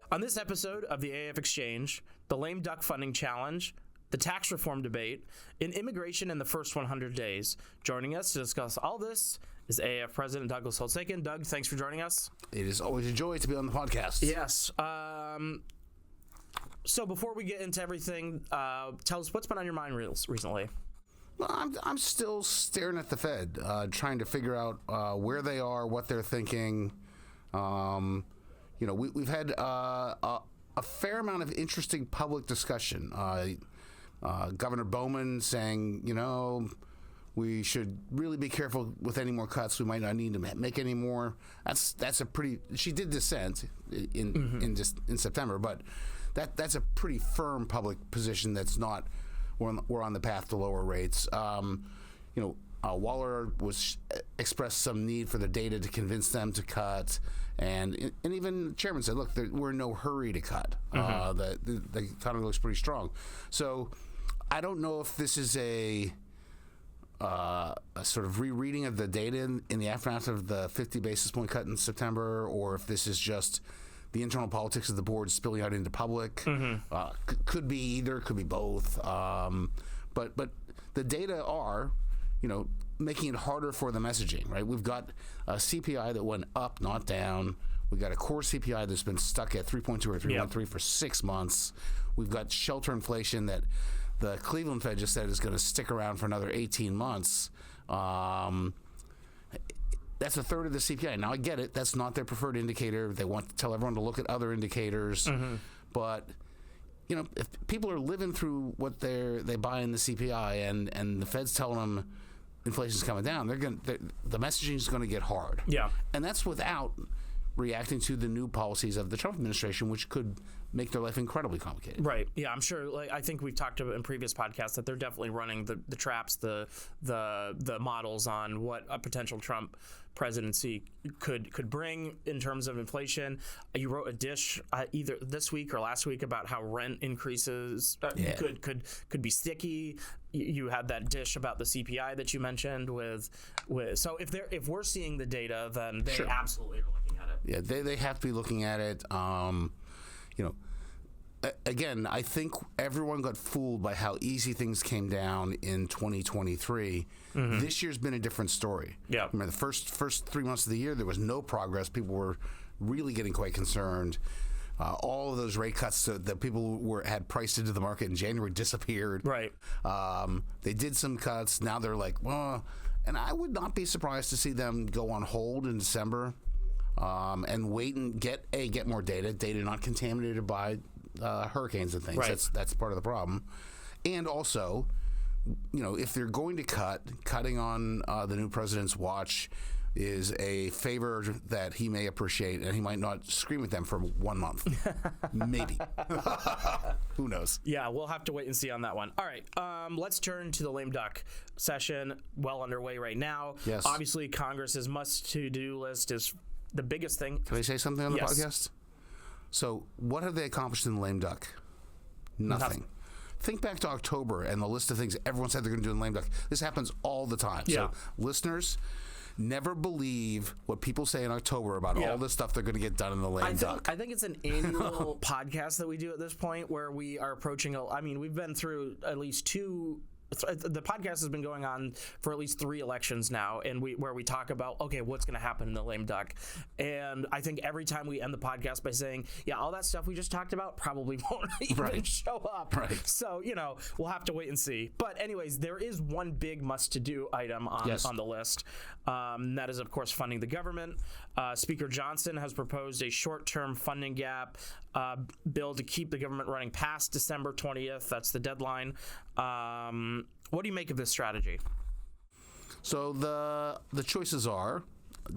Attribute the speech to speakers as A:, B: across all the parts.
A: On this episode of the AAF Exchange, the lame duck funding challenge, the tax reform debate, and immigration in the first 100 days. Joining us to discuss all this is AAF President Douglas Holtz-Eakin. Doug, thanks for joining us.
B: It is always a joy to be on the podcast.
A: Yes. So before we get into everything, tell us what's been on your mind recently.
B: Well, I'm still staring at the Fed, trying to figure out where they are, what they're thinking. We've had a fair amount of interesting public discussion. Governor Bowman saying, we should really be careful with any more cuts. We might not need to make any more. That's a pretty. She did dissent in September, but that's a pretty firm public position. That's not. We're on the path to lower rates. Waller expressed some need for the data to convince them to cut, and even the chairman said, "Look, we're in no hurry to cut. The economy looks pretty strong." So I don't know if this is a sort of rereading of the data in the aftermath of the 50 basis point cut in September, or if this is just the internal politics of the board spilling out into public. Could be either, could be both. But the data are, making it harder for the messaging, right? We've got a CPI that went up, not down. We've got a core CPI that's been stuck at 3.2 or 3.3 for 6 months. We've got shelter inflation that the Cleveland Fed just said is going to stick around for another 18 months. That's a third of the CPI. Now, I get it. That's not their preferred indicator. They want to tell everyone to look at other indicators. But, if people are living through what they buy in the CPI and the Fed's telling them inflation's coming down, the messaging is going to get hard.
A: Yeah.
B: And that's without reacting to the new policies of the Trump administration, which could make their life incredibly complicated.
A: Right. Yeah, I'm sure. I think we've talked about in previous podcasts that they're definitely running the traps, the models on what a potential Trump presidency could bring in terms of inflation. You wrote a dish either this week or last week about how rent increases could be sticky. You had that dish about the CPI that you mentioned with so if we're seeing the data, then they absolutely are looking at it.
B: Yeah, they have to be looking at it. Again, I think everyone got fooled by how easy things came down in 2023. This year's been a different story.
A: Yeah.
B: Remember, the first 3 months of the year, there was no progress. People were really getting quite concerned. All of those rate cuts that people had priced into the market in January disappeared.
A: Right.
B: They did some cuts. Now they're like, well, and I would not be surprised to see them go on hold in December and wait and get more data not contaminated by hurricanes and things.
A: Right.
B: That's part of the problem. And also, if they're going to cutting on the new president's watch is a favor that he may appreciate, and he might not scream at them for 1 month. Maybe. Who knows?
A: Yeah, we'll have to wait and see on that one. All right, let's turn to the lame duck session, well underway right now.
B: Yes.
A: Obviously, Congress's must-to-do list is the biggest thing.
B: Can I say something on the podcast? So, what have they accomplished in the lame duck? Nothing. Think back to October and the list of things everyone said they're going to do in lame duck. This happens all the time.
A: Yeah.
B: So, listeners, never believe what people say in October about all the stuff they're going to get done in the lame duck.
A: I think it's an annual podcast that we do at this point where we are approaching we've been through at least two. The podcast has been going on for at least 3 elections now, and where we talk about, okay, what's going to happen in the lame duck. And I think every time we end the podcast by saying, all that stuff we just talked about probably won't even show up.
B: Right.
A: So, we'll have to wait and see. But anyways, there is one big must-to-do item on the list. That is, of course, funding the government. Speaker Johnson has proposed a short-term funding gap bill to keep the government running past December 20th. That's the deadline. What do you make of this strategy?
B: So the choices are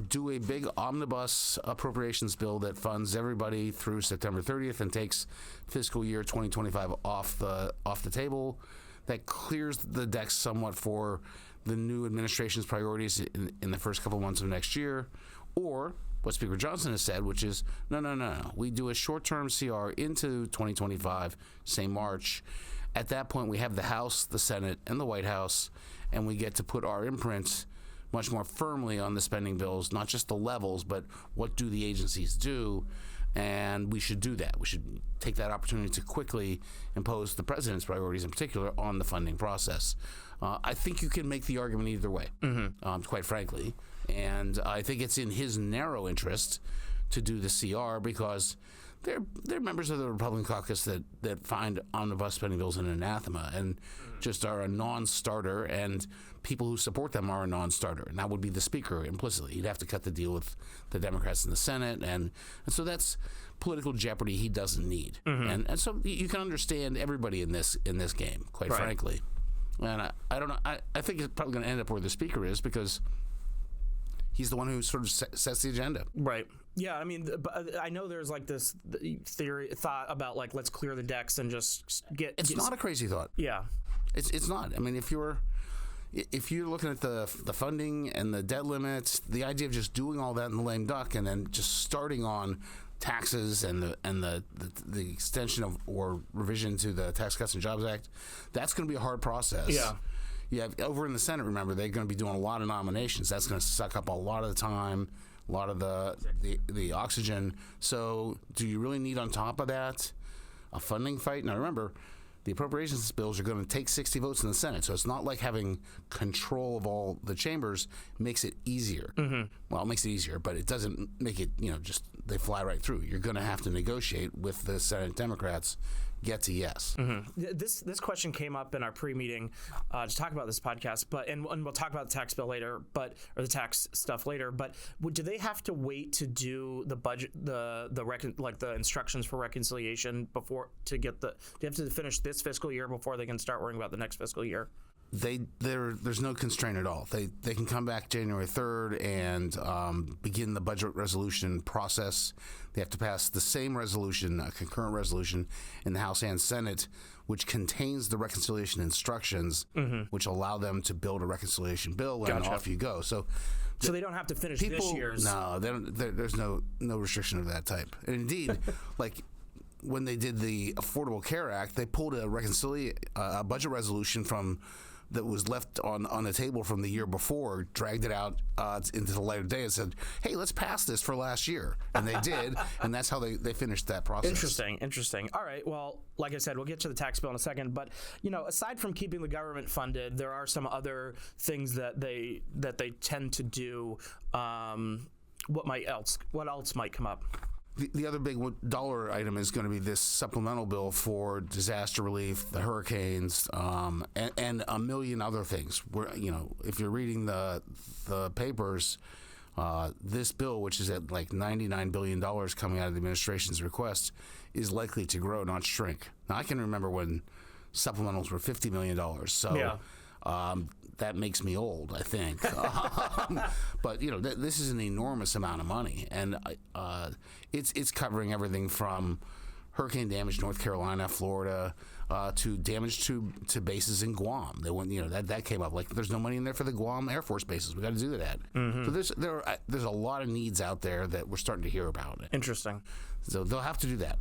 B: do a big omnibus appropriations bill that funds everybody through September 30th and takes fiscal year 2025 off the table. That clears the decks somewhat for the new administration's priorities in the first couple months of next year. Or what Speaker Johnson has said, which is, no. We do a short-term CR into 2025, say March. At that point, we have the House, the Senate, and the White House, and we get to put our imprint much more firmly on the spending bills, not just the levels, but what do the agencies do. And we should do that. We should take that opportunity to quickly impose the president's priorities, in particular, on the funding process. I think you can make the argument either way, quite frankly. And I think it's in his narrow interest to do the CR because they're members of the Republican caucus that find omnibus spending bills an anathema and just are a non-starter, and people who support them are a non-starter. And that would be the speaker implicitly. He'd have to cut the deal with the Democrats in the Senate. And so that's political jeopardy he doesn't need. And so you can understand everybody in this game, quite frankly. And I don't know. I think it's probably going to end up where the speaker is because he's the one who sort of sets the agenda.
A: Right. Yeah, I mean, I know there's like this thought about like let's clear the decks and just get.
B: It's not a crazy thought.
A: Yeah,
B: it's not. I mean, if you're looking at the funding and the debt limits, the idea of just doing all that in the lame duck and then just starting on taxes and the extension of or revision to the Tax Cuts and Jobs Act, that's going to be a hard process.
A: Yeah.
B: Yeah, over in the Senate, remember, they're going to be doing a lot of nominations. That's going to suck up a lot of the time, a lot of the oxygen. So do you really need on top of that a funding fight? Now, remember, the appropriations bills are going to take 60 votes in the Senate. So it's not like having control of all the chambers makes it easier. Well, it makes it easier, but it doesn't make it, just they fly right through. You're going to have to negotiate with the Senate Democrats. Get to yes.
A: This question came up in our pre-meeting to talk about this podcast, and we'll talk about the tax bill later, or the tax stuff later. But do they have to wait to do the budget, the instructions for reconciliation before to get do you have to finish this fiscal year before they can start worrying about the next fiscal year?
B: There's no constraint at all. They can come back January 3rd and begin the budget resolution process. They have to pass the same resolution, a concurrent resolution, in the House and Senate, which contains the reconciliation instructions, which allow them to build a reconciliation bill, and off you go. So
A: they don't have to finish this year's.
B: No, there's no restriction of that type. And indeed, like when they did the Affordable Care Act, they pulled a budget resolution that was left on the table from the year before, dragged it out into the light of day and said, hey, let's pass this for last year. And they did, and that's how they finished that process.
A: Interesting. All right, well, like I said, we'll get to the tax bill in a second. But, aside from keeping the government funded, there are some other things that they tend to do. What else might come up?
B: The other big dollar item is going to be this supplemental bill for disaster relief, the hurricanes, and a million other things. Where if you're reading the papers, this bill, which is at like $99 billion coming out of the administration's request, is likely to grow, not shrink. Now, I can remember when supplementals were $50 million. So. Yeah. That makes me old, I think. But this is an enormous amount of money, and it's covering everything from hurricane damage, North Carolina, Florida, to damage to bases in Guam. They went, that came up. Like, there's no money in there for the Guam Air Force bases. We got to do that. So there's a lot of needs out there that we're starting to hear about.
A: Interesting.
B: So they'll have to do that.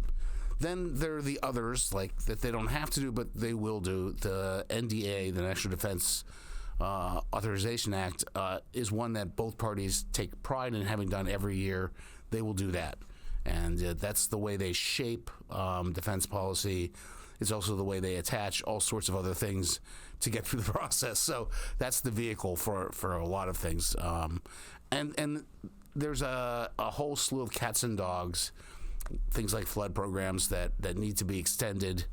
B: Then there are the others, like that they don't have to do, but they will do. The NDA, the National Defense Authorization Act, is one that both parties take pride in having done every year. They will do that. And that's the way they shape defense policy. It's also the way they attach all sorts of other things to get through the process. So that's the vehicle for a lot of things. And there's a whole slew of cats and dogs, things like flood programs that need to be extended.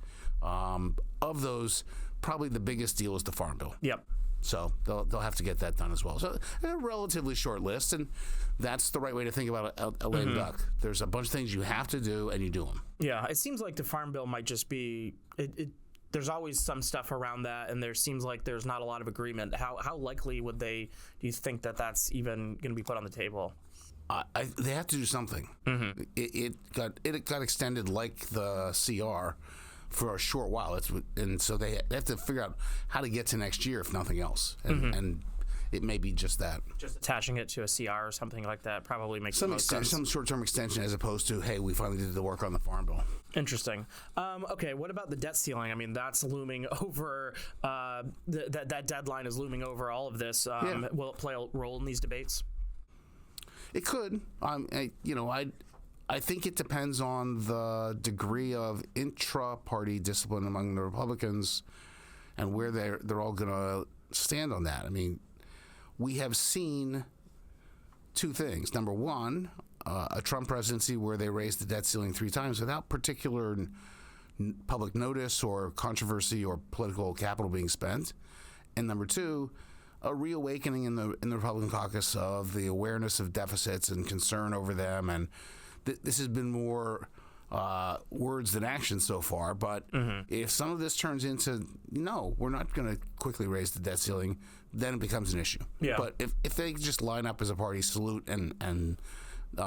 B: Of those, probably the biggest deal is the Farm Bill.
A: Yep.
B: So they'll have to get that done as well. So a relatively short list, and that's the right way to think about a lame duck. There's a bunch of things you have to do, and you do them.
A: Yeah, it seems like the Farm Bill might just be there's always some stuff around that, and there seems like there's not a lot of agreement. How likely do you think that's even going to be put on the table?
B: They have to do something. It got extended like the CR for a short while. And so they have to figure out how to get to next year, if nothing else. And it may be just that.
A: Just attaching it to a CR or something like that probably makes the most sense.
B: Some short-term extension as opposed to, hey, we finally did the work on the Farm Bill.
A: Interesting. Okay, what about the debt ceiling? I mean, that's looming over, that deadline is looming over all of this. Will it play a role in these debates?
B: It could. I think it depends on the degree of intra-party discipline among the Republicans and where they're all going to stand on that. I mean, we have seen two things. Number one, a Trump presidency where they raised the debt ceiling 3 times without particular public notice or controversy or political capital being spent. And number two, a reawakening in the Republican caucus of the awareness of deficits and concern over them. And this has been more words than action so far. But if some of this turns into, no, we're not going to quickly raise the debt ceiling, then it becomes an issue.
A: Yeah.
B: But if they just line up as a party, salute and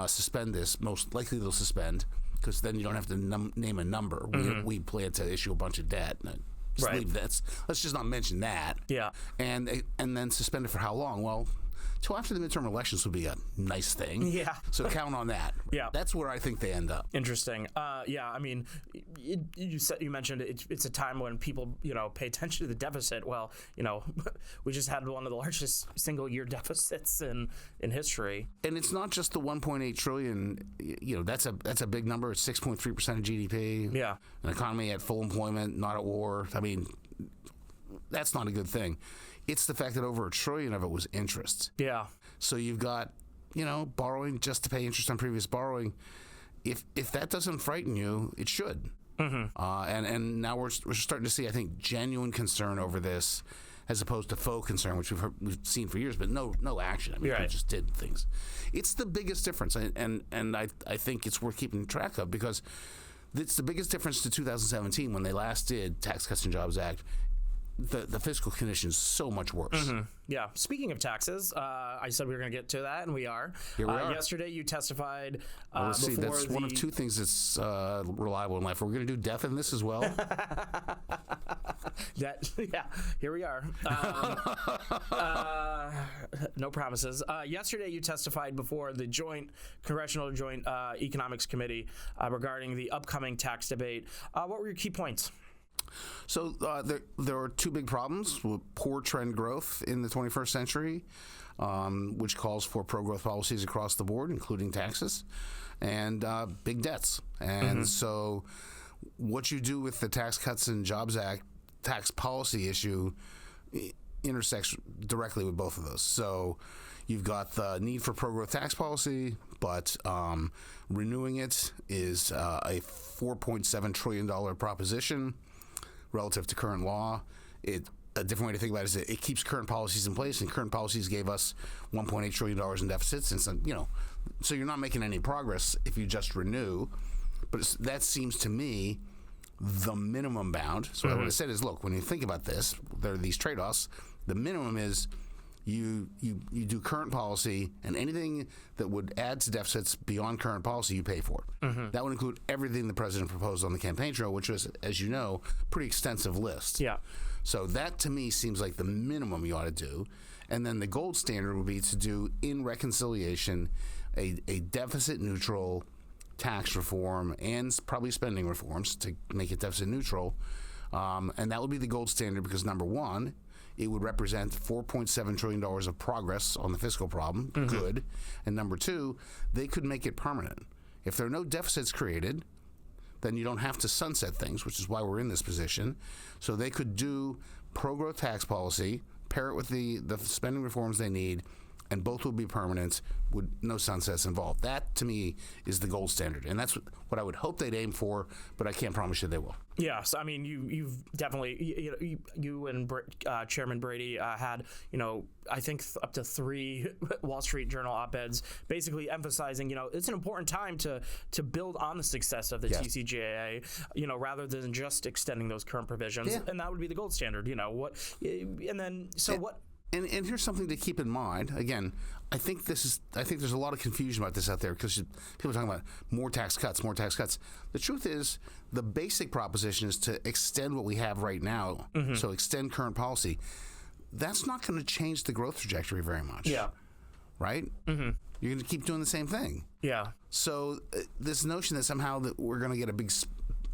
B: suspend this, most likely they'll suspend, because then you don't have to name a number. We plan to issue a bunch of debt. Just leave that. Let's just not mention that.
A: Yeah.
B: And then suspend it for how long? Well, till after the midterm elections would be a nice thing.
A: Yeah.
B: So count on that.
A: Yeah.
B: That's where I think they end up.
A: Interesting. Yeah. I mean, you mentioned it's a time when people pay attention to the deficit. Well, we just had one of the largest single-year deficits in history.
B: And it's not just the 1.8 trillion. That's a big number. It's 6.3% of GDP.
A: Yeah.
B: An economy at full employment, not at war. I mean, that's not a good thing. It's the fact that over $1 trillion of it was interest.
A: Yeah.
B: So you've got, borrowing just to pay interest on previous borrowing. If that doesn't frighten you, it should. And now we're starting to see, I think, genuine concern over this, as opposed to faux concern, which we've seen for years, but no action. I mean,
A: Right.
B: we just did things. It's the biggest difference, and I think it's worth keeping track of, because it's the biggest difference to 2017 when they last did Tax Cuts and Jobs Act. The fiscal condition is so much worse.
A: Yeah. Speaking of taxes, I said we were going to get to that, and we are.
B: Here we are.
A: Yesterday, you testified
B: Let's see,
A: before
B: that's one of two things that's reliable in life. We're going to do death in this as well.
A: Here we are. No promises. Yesterday, you testified before the Congressional Joint Economics Committee regarding the upcoming tax debate. What were your key points?
B: So there are two big problems with poor trend growth in the 21st century, which calls for pro-growth policies across the board, including taxes, and big debts. And so what you do with the Tax Cuts and Jobs Act tax policy issue intersects directly with both of those. So you've got the need for pro-growth tax policy, but renewing it is a $4.7 trillion proposition relative to current law. A different way to think about it is that it keeps current policies in place, and current policies gave us $1.8 trillion in deficits. And so you're not making any progress if you just renew. But that seems to me the minimum bound. So what I said is, look, when you think about this, there are these trade-offs. The minimum is you do current policy, and anything that would add to deficits beyond current policy, you pay for. That would include everything the president proposed on the campaign trail, which was, as you know, a pretty extensive list.
A: Yeah.
B: So that, to me, seems like the minimum you ought to do. And then the gold standard would be to do, in reconciliation, a deficit-neutral tax reform and probably spending reforms to make it deficit-neutral. And that would be the gold standard because, number one, it would represent $4.7 trillion of progress on the fiscal problem. Good. And number two, they could make it permanent. If there are no deficits created, then you don't have to sunset things, which is why we're in this position. So they could do pro-growth tax policy, pair it with the spending reforms they need, and both would be permanent with no sunsets involved. That, to me, is the gold standard. And that's what I would hope they'd aim for, but I can't promise you they will.
A: Yes, I mean, you've definitely, you and Chairman Brady had, I think up to 3 Wall Street Journal op-eds basically emphasizing, it's an important time to build on the success of the TCJA, rather than just extending those current provisions.
B: Yeah.
A: And that would be the gold standard,
B: And here's something to keep in mind. Again, I think there's a lot of confusion about this out there because people are talking about more tax cuts. The truth is, the basic proposition is to extend what we have right now. So extend current policy. That's not going to change the growth trajectory very much.
A: Yeah.
B: Right? You're going to keep doing the same thing.
A: Yeah.
B: So this notion that somehow that we're going to get a big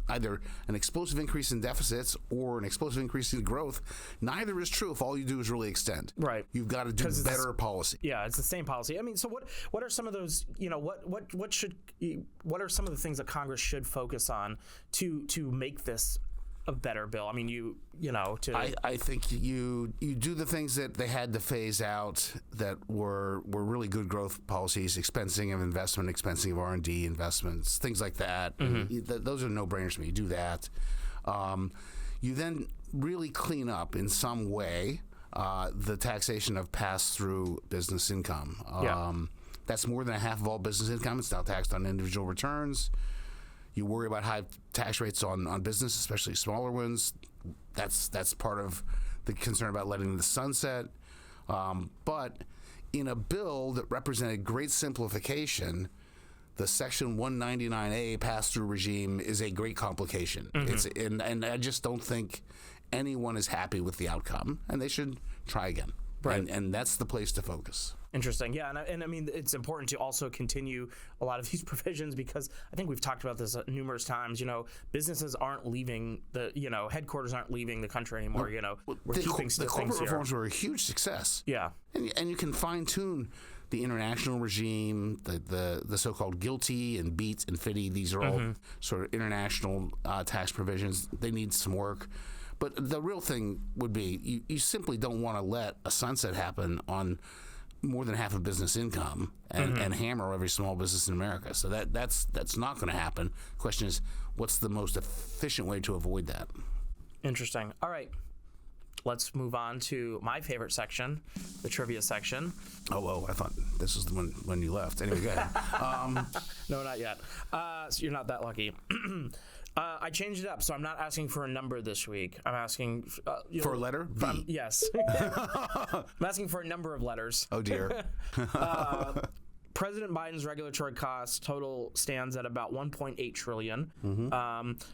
B: either an explosive increase in deficits or an explosive increase in growth. Neither is true if all you do is really extend.
A: Right.
B: You've got to do better policy.
A: Yeah, it's the same policy. I mean, so what are some of those? What are some of the things that Congress should focus on to make this a better bill? I mean,
B: I think you do the things that they had to phase out that were really good growth policies, expensing of investment, expensing of R&D investments, things like that. Those are no-brainers to me. You do that. You then really clean up in some way the taxation of pass-through business income. That's more than half of all business income. It's now taxed on individual returns. You worry about high tax rates on business, especially smaller ones. That's part of the concern about letting the sunset. But in a bill that represented great simplification, the Section 199A pass-through regime is a great complication. And I just don't think anyone is happy with the outcome, and they should try again. Right. And that's the place to focus.
A: Interesting. Yeah. And I mean, it's important to also continue a lot of these provisions because I think we've talked about this numerous times. Businesses aren't leaving headquarters aren't leaving the country anymore. We're keeping
B: the corporate reforms were a huge success.
A: Yeah.
B: And you can fine tune the international regime, the so-called GILTI and BEAT and FDII. These are all sort of international tax provisions. They need some work. But the real thing would be you simply don't want to let a sunset happen on more than half of business income and hammer every small business in America. So that's not going to happen. The question is, what's the most efficient way to avoid that?
A: Interesting. All right. Let's move on to my favorite section, the trivia section.
B: Oh, I thought this was the one when you left. Anyway, go ahead.
A: No, not yet. So you're not that lucky. I changed it up, so I'm not asking for a number this week. I'm asking
B: for a letter. V.
A: Yes. I'm asking for a number of letters.
B: Oh dear.
A: President Biden's regulatory cost total stands at about $1.8 trillion.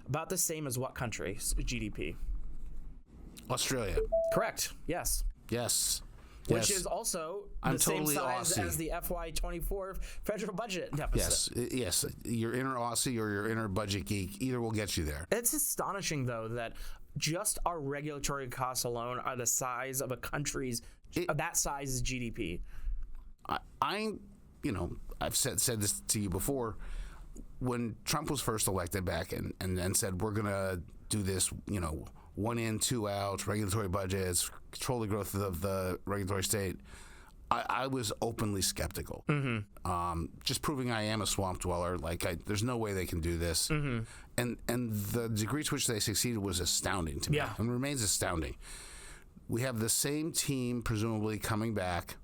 A: About the same as what country's GDP?
B: Australia.
A: Correct. Yes.
B: Yes.
A: Which is also the same size as the FY24 federal budget deficit.
B: Yes. Your inner Aussie or your inner budget geek, either will get you there.
A: It's astonishing, though, that just our regulatory costs alone are the size of a country's that size's GDP.
B: I've said this to you before. When Trump was first elected back and said we're going to do this, one in, two out, regulatory budgets, control the growth of the regulatory state, I was openly skeptical. Just proving I am a swamp dweller, there's no way they can do this. And the degree to which they succeeded was astounding to me, and remains astounding. We have the same team presumably coming back.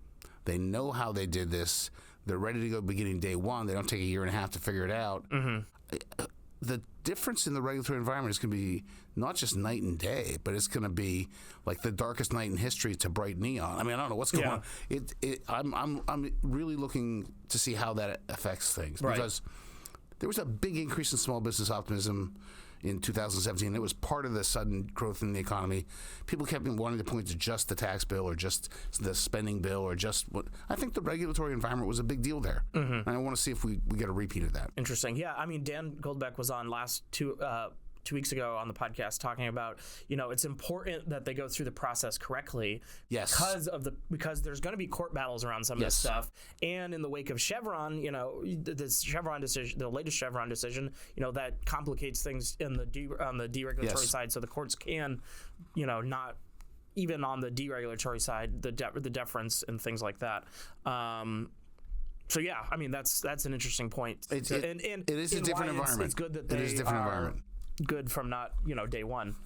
B: They know how they did this. They're ready to go beginning day one. They don't take a year and a half to figure it out. The difference in the regulatory environment is going to be not just night and day, but it's going to be like the darkest night in history to bright neon. I mean, I don't know what's going on. I'm really looking to see how that affects things because there was a big increase in small business optimism in 2017. It was part of the sudden growth in the economy. People kept wanting to point to just the tax bill or just the spending bill or just what. I think the regulatory environment was a big deal there. And I want to see if we get a repeat of that.
A: Interesting. Yeah, I mean, Dan Goldbeck was on last 2 weeks ago on the podcast talking about, it's important that they go through the process correctly.
B: Yes.
A: Because there's going to be court battles around some of this stuff. And in the wake of Chevron, this Chevron decision, the latest Chevron decision, that complicates things on the deregulatory side. So the courts can, not even on the deregulatory side, the deference and things like that. So yeah, I mean that's an interesting point.
B: It is a different environment.
A: It's good that they
B: is a different environment.
A: Good from not day one.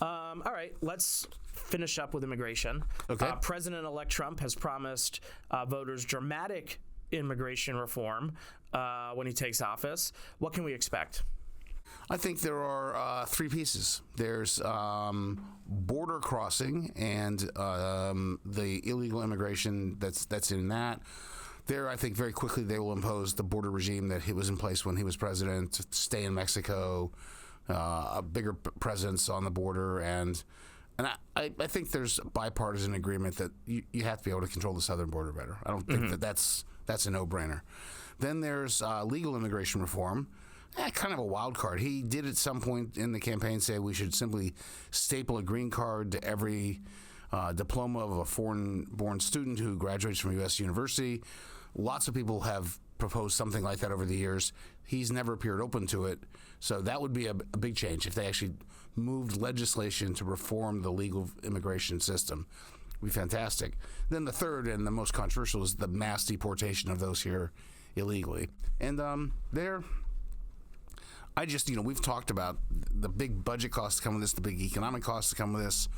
A: All right, let's finish up with immigration.
B: Okay.
A: President-elect Trump has promised voters dramatic immigration reform when he takes office. What can we expect?
B: I think there are three pieces. There's border crossing and the illegal immigration that's in that. There, I think very quickly they will impose the border regime that was in place when he was president, stay in Mexico, a bigger presence on the border, and I think there's bipartisan agreement that you have to be able to control the southern border better. I don't think that's a no-brainer. Then there's legal immigration reform. kind of a wild card. He did at some point in the campaign say we should simply staple a green card to every diploma of a foreign-born student who graduates from a U.S. university. Lots of people have proposed something like that over the years. He's never appeared open to it. So that would be a big change if they actually moved legislation to reform the legal immigration system. It would be fantastic. Then the third and the most controversial is the mass deportation of those here illegally. And we've talked about the big budget costs that come with this, the big economic costs that come with this,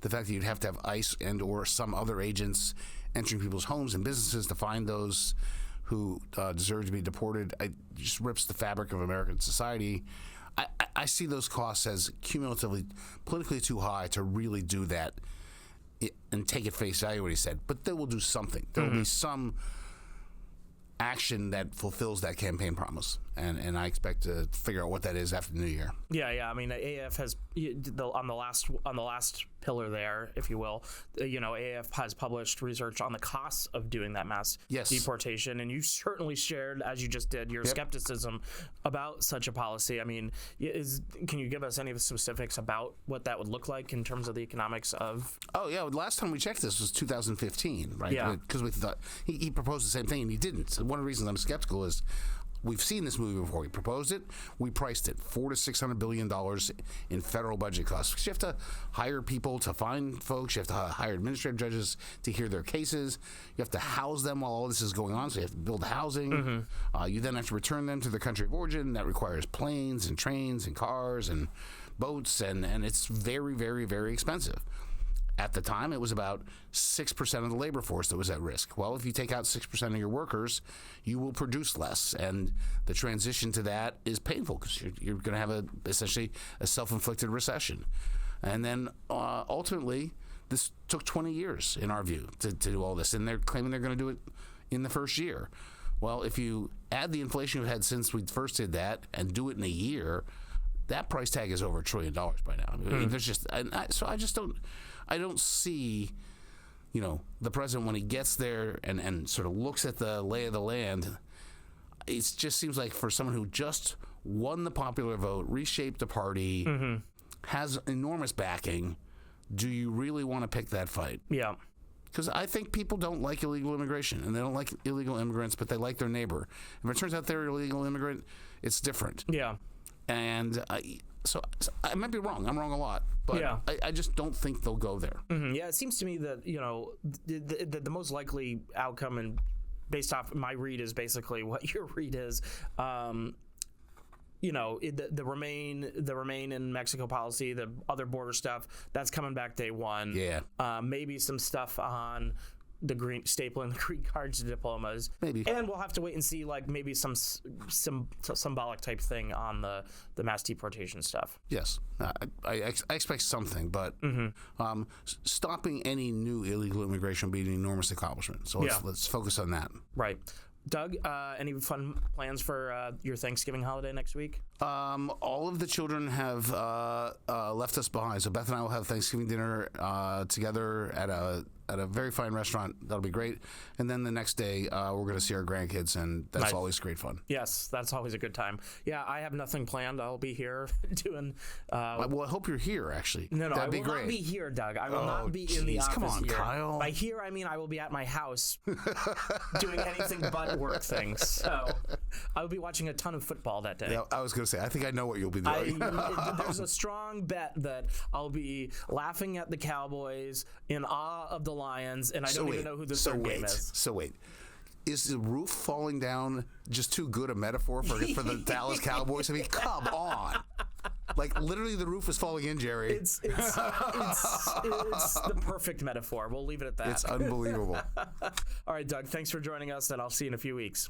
B: the fact that you'd have to have ICE and or some other agents entering people's homes and businesses to find those who deserve to be deported. It just rips the fabric of American society. I see those costs as cumulatively politically too high to really do that and take at face value what he said. But they will do something. There will be some action that fulfills that campaign promise, and I expect to figure out what that is after the new year.
A: Yeah. I mean, AAF has on the last pillar there, if you will. AAF has published research on the costs of doing that mass deportation, and you certainly shared, as you just did, your skepticism about such a policy. I mean, can you give us any of the specifics about what that would look like in terms of the economics of? Oh yeah,
B: last time we checked this was 2015, right?
A: Yeah,
B: because we thought he proposed the same thing and he didn't. So one of the reasons I'm skeptical is we've seen this movie before. We proposed it. We priced it $400 to $600 billion in federal budget costs. Because you have to hire people to find folks. You have to hire administrative judges to hear their cases. You have to house them while all this is going on. So you have to build housing. You then have to return them to their country of origin. That requires planes and trains and cars and boats. And it's very, very, very expensive. At the time, it was about 6% of the labor force that was at risk. Well, if you take out 6% of your workers, you will produce less. And the transition to that is painful because you're going to have essentially a self-inflicted recession. And then ultimately, this took 20 years, in our view, to do all this. And they're claiming they're going to do it in the first year. Well, if you add the inflation we've had since we first did that and do it in a year, that price tag is over $1 trillion by now. I mean, there's just, I don't see, the president when he gets there and sort of looks at the lay of the land. It just seems like for someone who just won the popular vote, reshaped the party, has enormous backing, do you really want to pick that fight?
A: Yeah.
B: Because I think people don't like illegal immigration, and they don't like illegal immigrants, but they like their neighbor. If it turns out they're an illegal immigrant, it's different.
A: Yeah.
B: And so I might be wrong. I'm wrong a lot, but I just don't think they'll go there.
A: Yeah, it seems to me that the most likely outcome, and based off my read, is basically what your read is. The remain in Mexico policy, the other border stuff, that's coming back day one.
B: Yeah.
A: Maybe some stuff on the stapling the green cards to diplomas.
B: Maybe.
A: And we'll have to wait and see, maybe some symbolic type thing on the mass deportation stuff.
B: Yes. I expect something, but stopping any new illegal immigration would be an enormous accomplishment. So let's focus on that.
A: Right. Doug, any fun plans for your Thanksgiving holiday next week?
B: All of the children have left us behind. So Beth and I will have Thanksgiving dinner together at a very fine restaurant. That'll be great. And then the next day, we're going to see our grandkids, and that's always great fun.
A: Yes, that's always a good time. Yeah, I have nothing planned. I'll be here doing...
B: well, I hope you're here, actually.
A: No,
B: That'd
A: I
B: be
A: will
B: great.
A: Not be here, Doug. I will not be in the office.
B: Come on,
A: here.
B: Kyle.
A: By here, I mean I will be at my house doing anything but work things. So I will be watching a ton of football that day.
B: Yeah, I was going to say, I think I know what you'll be doing.
A: There's a strong bet that I'll be laughing at the Cowboys, in awe of the Lions, and I don't even know who the third game is.
B: So wait. Is the roof falling down just too good a metaphor for the Dallas Cowboys? I mean, come on. Like, literally the roof is falling in, Jerry.
A: It's the perfect metaphor. We'll leave it at that.
B: It's unbelievable.
A: All right, Doug, thanks for joining us, and I'll see you in a few weeks.